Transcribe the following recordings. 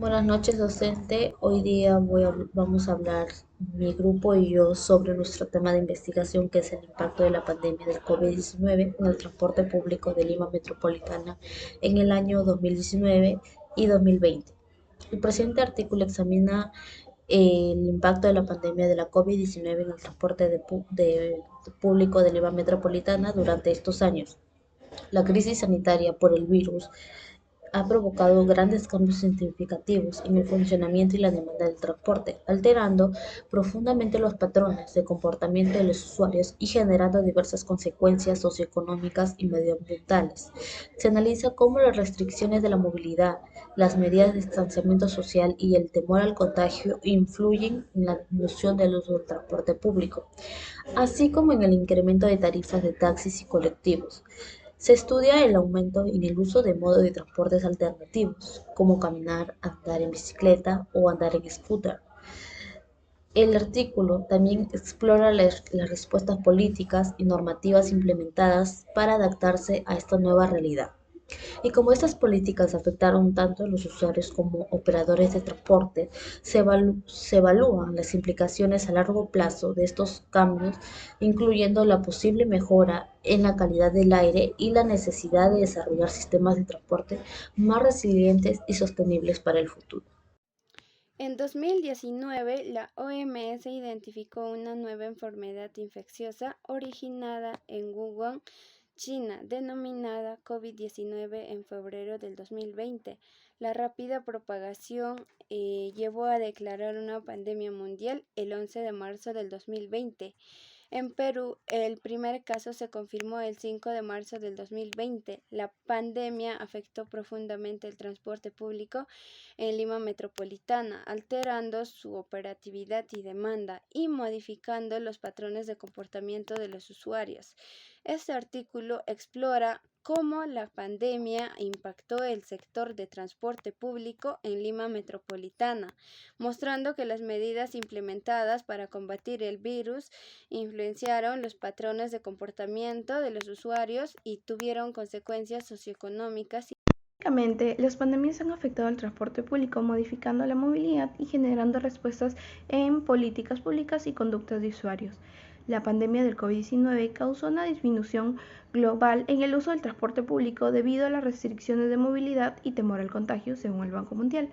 Buenas noches, docente. Hoy día vamos a hablar mi grupo y yo sobre nuestro tema de investigación, que es el impacto de la pandemia del COVID-19 en el transporte público de Lima Metropolitana en el año 2019 y 2020. El presente artículo examina el impacto de la pandemia de la COVID-19 en el transporte público de Lima Metropolitana durante estos años. La crisis sanitaria por el virus ha provocado grandes cambios significativos en el funcionamiento y la demanda del transporte, alterando profundamente los patrones de comportamiento de los usuarios y generando diversas consecuencias socioeconómicas y medioambientales. Se analiza cómo las restricciones de la movilidad, las medidas de distanciamiento social y el temor al contagio influyen en la disminución del uso del transporte público, así como en el incremento de tarifas de taxis y colectivos. Se estudia el aumento en el uso de modos de transportes alternativos, como caminar, andar en bicicleta o andar en scooter. El artículo también explora las respuestas políticas y normativas implementadas para adaptarse a esta nueva realidad. Y como estas políticas afectaron tanto a los usuarios como operadores de transporte, se evalúan las implicaciones a largo plazo de estos cambios, incluyendo la posible mejora en la calidad del aire y la necesidad de desarrollar sistemas de transporte más resilientes y sostenibles para el futuro. En 2019, la OMS identificó una nueva enfermedad infecciosa originada en Wuhan, China, denominada COVID-19 en febrero del 2020. La rápida propagación llevó a declarar una pandemia mundial el 11 de marzo del 2020. En Perú, el primer caso se confirmó el 5 de marzo del 2020. La pandemia afectó profundamente el transporte público en Lima Metropolitana, alterando su operatividad y demanda y modificando los patrones de comportamiento de los usuarios. Este artículo explora cómo la pandemia impactó el sector de transporte público en Lima Metropolitana, mostrando que las medidas implementadas para combatir el virus influenciaron los patrones de comportamiento de los usuarios y tuvieron consecuencias socioeconómicas. Básicamente, las pandemias han afectado al transporte público, modificando la movilidad y generando respuestas en políticas públicas y conductas de usuarios. La pandemia del COVID-19 causó una disminución global en el uso del transporte público debido a las restricciones de movilidad y temor al contagio, según el Banco Mundial.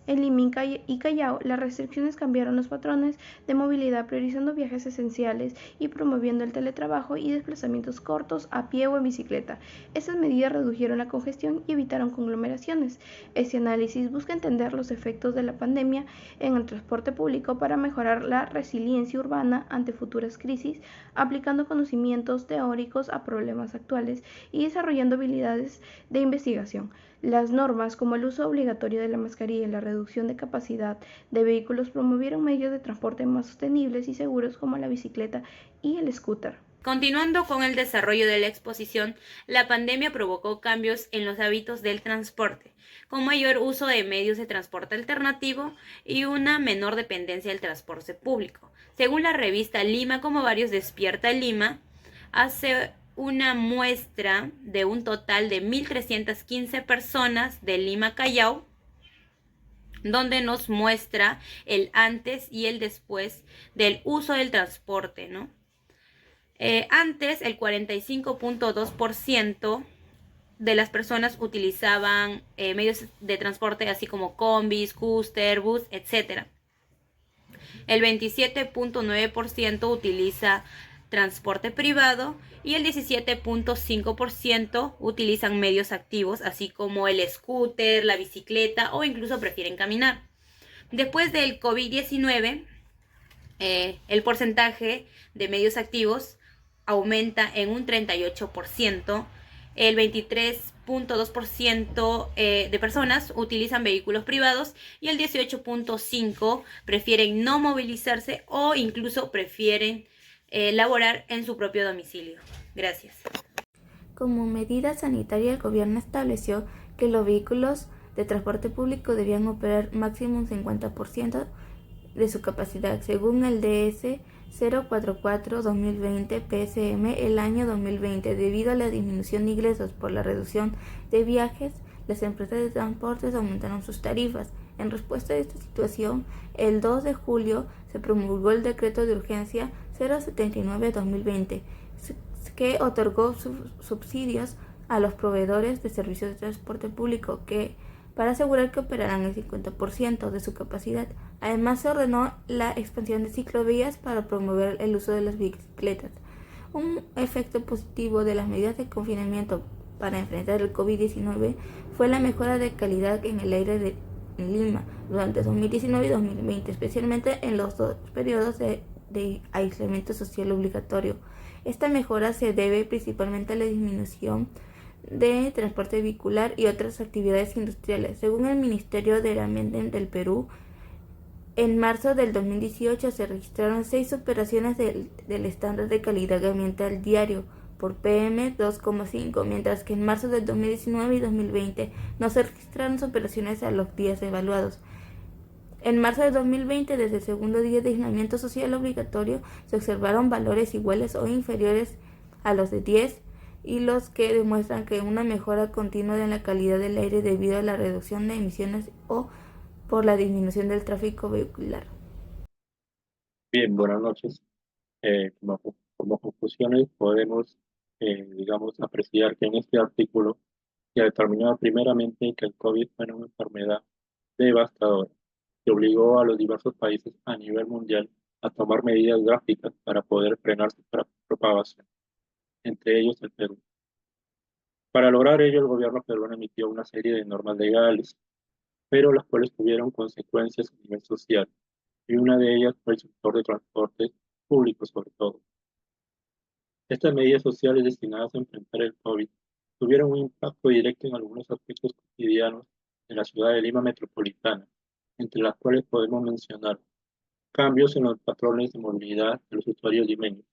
En Lima y Callao, las restricciones cambiaron los patrones de movilidad, priorizando viajes esenciales y promoviendo el teletrabajo y desplazamientos cortos a pie o en bicicleta. Estas medidas redujeron la congestión y evitaron conglomeraciones. Este análisis busca entender los efectos de la pandemia en el transporte público para mejorar la resiliencia urbana ante futuras crisis, aplicando conocimientos teóricos a problemas actuales y desarrollando habilidades de investigación. Las normas, como el uso obligatorio de la mascarilla y la reducción de capacidad de vehículos, promovieron medios de transporte más sostenibles y seguros como la bicicleta y el scooter. Continuando con el desarrollo de la exposición, la pandemia provocó cambios en los hábitos del transporte, con mayor uso de medios de transporte alternativo y una menor dependencia del transporte público. Según la revista Lima como varios Despierta Lima, hace una muestra de un total de 1.315 personas de Lima Callao, donde nos muestra el antes y el después del uso del transporte, ¿no? Antes, el 45.2% de las personas utilizaban medios de transporte así como combis, scooter, bus, etc. El 27.9% utiliza transporte privado y el 17.5% utilizan medios activos, así como el scooter, la bicicleta o incluso prefieren caminar. Después del COVID-19, el porcentaje de medios activos aumenta en un 38%, el 23.2% de personas utilizan vehículos privados y el 18.5% prefieren no movilizarse o incluso prefieren laborar en su propio domicilio. Gracias. Como medida sanitaria, el gobierno estableció que los vehículos de transporte público debían operar máximo un 50% de su capacidad, según el DS 044-2020 PSM el año 2020. Debido a la disminución de ingresos por la reducción de viajes, las empresas de transportes aumentaron sus tarifas. En respuesta a esta situación, el 2 de julio se promulgó el Decreto de Urgencia 079-2020, que otorgó subsidios a los proveedores de servicios de transporte público para asegurar que operaran el 50% de su capacidad. Además, se ordenó la expansión de ciclovías para promover el uso de las bicicletas. Un efecto positivo de las medidas de confinamiento para enfrentar el COVID-19 fue la mejora de calidad en el aire en Lima durante 2019 y 2020, especialmente en los dos periodos de aislamiento social obligatorio. Esta mejora se debe principalmente a la disminución de transporte vehicular y otras actividades industriales. Según el Ministerio del Ambiente del Perú, en marzo del 2018 se registraron 6 operaciones del estándar de calidad ambiental diario por PM2,5, mientras que en marzo del 2019 y 2020 no se registraron operaciones a los días evaluados. En marzo de 2020, desde el segundo día de aislamiento social obligatorio, se observaron valores iguales o inferiores a los de 10 y los que demuestran que una mejora continua en la calidad del aire debido a la reducción de emisiones o por la disminución del tráfico vehicular. Bien, buenas noches. Como conclusiones podemos, apreciar que en este artículo se ha determinado primeramente que el COVID fue una enfermedad devastadora que obligó a los diversos países a nivel mundial a tomar medidas drásticas para poder frenar su propagación, entre ellos el Perú. Para lograr ello, el gobierno peruano emitió una serie de normas legales, pero las cuales tuvieron consecuencias a nivel social, y una de ellas fue el sector de transporte público sobre todo. Estas medidas sociales destinadas a enfrentar el COVID tuvieron un impacto directo en algunos aspectos cotidianos de la ciudad de Lima metropolitana, entre las cuales podemos mencionar cambios en los patrones de movilidad de los usuarios limeños.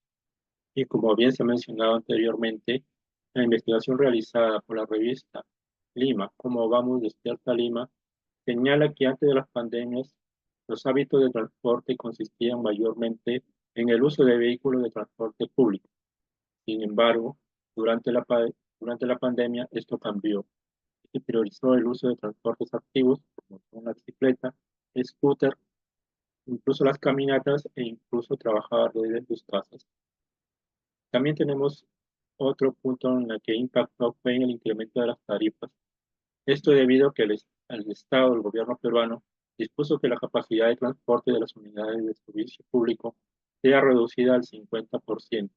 Y como bien se ha mencionado anteriormente, la investigación realizada por la revista Lima, Cómo Vamos Despierta Lima, señala que antes de las pandemias, los hábitos de transporte consistían mayormente en el uso de vehículos de transporte público. Sin embargo, durante la pandemia esto cambió. Se priorizó el uso de transportes activos, como una bicicleta, scooter, incluso las caminatas e incluso trabajar desde sus casas. También tenemos otro punto en el que impactó fue en el incremento de las tarifas. Esto debido a que el Estado, el gobierno peruano, dispuso que la capacidad de transporte de las unidades de servicio público sea reducida al 50%.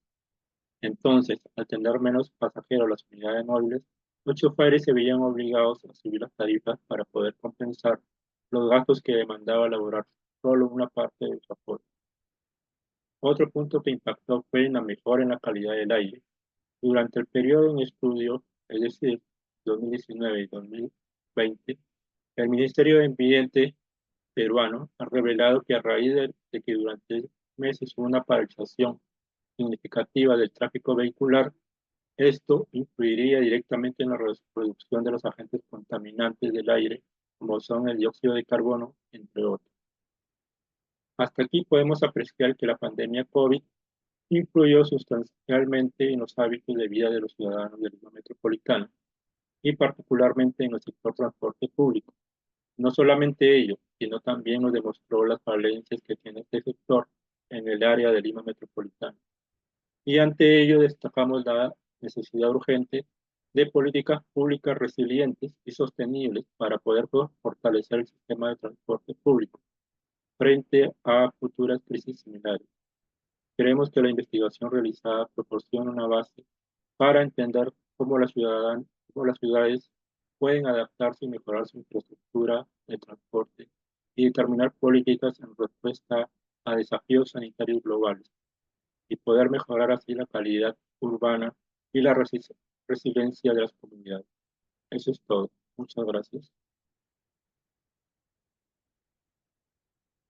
Entonces, al tener menos pasajeros las unidades móviles, los choferes se veían obligados a subir las tarifas para poder compensar los gastos que demandaba elaborar solo una parte del transporte. Otro punto que impactó fue en la mejora en la calidad del aire. Durante el periodo en estudio, es decir, 2019 y 2020, el Ministerio de Ambiente peruano ha revelado que a raíz de que durante meses hubo una paralización significativa del tráfico vehicular, esto influiría directamente en la reducción de los agentes contaminantes del aire, como son el dióxido de carbono, entre otros. Hasta aquí podemos apreciar que la pandemia COVID influyó sustancialmente en los hábitos de vida de los ciudadanos de Lima metropolitana y particularmente en el sector transporte público. No solamente ello, sino también nos demostró las falencias que tiene este sector en el área de Lima metropolitana. Y ante ello destacamos la necesidad urgente de políticas públicas resilientes y sostenibles para poder fortalecer el sistema de transporte público frente a futuras crisis similares. Creemos que la investigación realizada proporciona una base para entender cómo las ciudades pueden adaptarse y mejorar su infraestructura de transporte y determinar políticas en respuesta a desafíos sanitarios globales y poder mejorar así la calidad urbana y la resiliencia de las comunidades. Eso es todo. Muchas gracias.